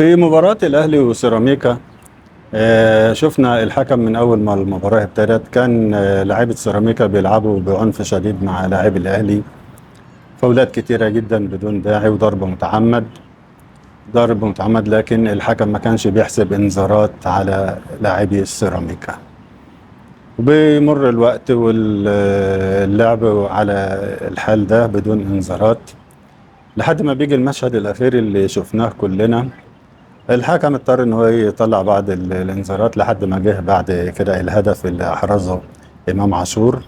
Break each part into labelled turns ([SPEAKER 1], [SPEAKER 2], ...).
[SPEAKER 1] في مباراة الأهلي وسيراميكا. شفنا الحكم من أول ما المباراة ابتدت كان لاعيبة سيراميكا بيلعبوا بعنف شديد مع لاعبي الأهلي، فاولات كتيرة جدا بدون داعي وضرب متعمد، لكن الحكم ما كانش بيحسب انذارات على لاعبي السيراميكا. وبيمر الوقت واللعب على الحال ده بدون انذارات لحد ما بيجي المشهد الأخير اللي شفناه كلنا. الحكم اضطر ان هو يطلع بعض الانذارات لحد ما جه بعد كده الهدف اللي احرزه امام عاشور.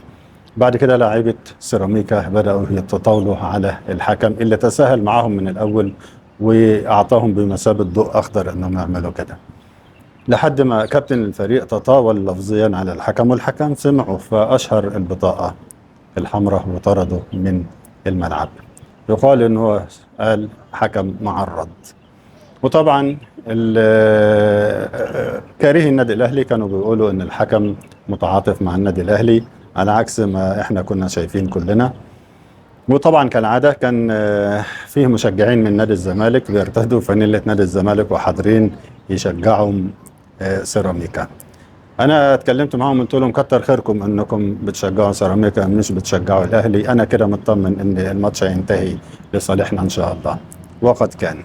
[SPEAKER 1] بعد كده لاعيبه سيراميكا بداوا يتطاولوا على الحكم اللي تساهل معاهم من الاول واعطاهم بمثابه ضوء اخضر انهم يعملوا كده، لحد ما كابتن الفريق تطاول لفظيا على الحكم والحكم سمعه فاشهر البطاقه الحمراء وطرده من الملعب. يقال ان هو قال حكم معرض. وطبعا كارهي النادي الاهلي كانوا بيقولوا ان الحكم متعاطف مع النادي الاهلي على عكس ما احنا كنا شايفين كلنا. وطبعا كالعاده كان فيه مشجعين من نادي الزمالك بيرتدوا فانيله نادي الزمالك وحاضرين يشجعوا سيراميكا. انا اتكلمت معاهم قلت لهم كتر خيركم انكم بتشجعوا سيراميكا مش بتشجعوا الاهلي، انا كده مطمن ان الماتش هينتهي لصالحنا ان شاء الله، وقد كان.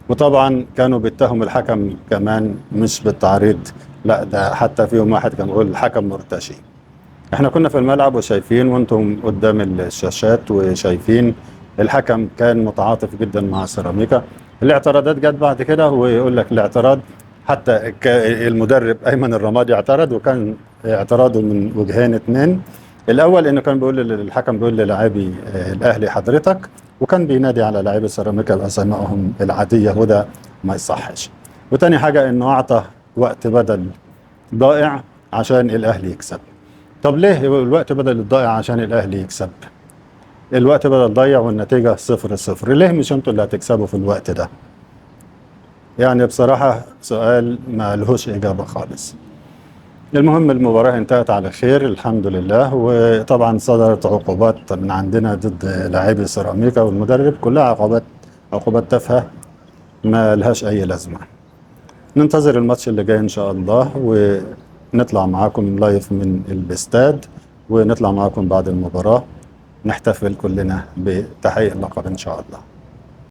[SPEAKER 1] وطبعا كانوا بيتهموا الحكم كمان مش بالتعريض، لا ده حتى فيهم واحد كان بيقول الحكم مرتشي. احنا كنا في الملعب وشايفين وانتم قدام الشاشات وشايفين الحكم كان متعاطف جدا مع سيراميكا. الاعتراضات جت بعد كده ويقول لك الاعتراض حتى المدرب ايمن الرمادي اعترض، وكان اعتراضه من وجهين اتنين. الاول انه كان بيقول الحكم بيقول للاعبي الاهلي حضرتك، وكان بينادي على لاعبي سيراميكا باسمائهم العاديه وده ما يصحش. وتاني حاجه انه اعطى وقت بدل ضائع عشان الاهلي يكسب. طب ليه الوقت بدل الضائع عشان الاهلي يكسب؟ الوقت بدل ضيع والنتيجه 0-0، ليه مش انتوا اللي هتكسبوا في الوقت ده؟ يعني بصراحه سؤال ما لهوش اجابه خالص. المهم المباراة انتهت على خير الحمد لله، وطبعا صدرت عقوبات من عندنا ضد لاعبي سيراميكا والمدرب، كلها عقوبات تافهة ما لهاش أي لازمة. ننتظر الماتش اللي جاي إن شاء الله، ونطلع معاكم لايف من الاستاد، ونطلع معاكم بعد المباراة نحتفل كلنا بتحقيق اللقب إن شاء الله.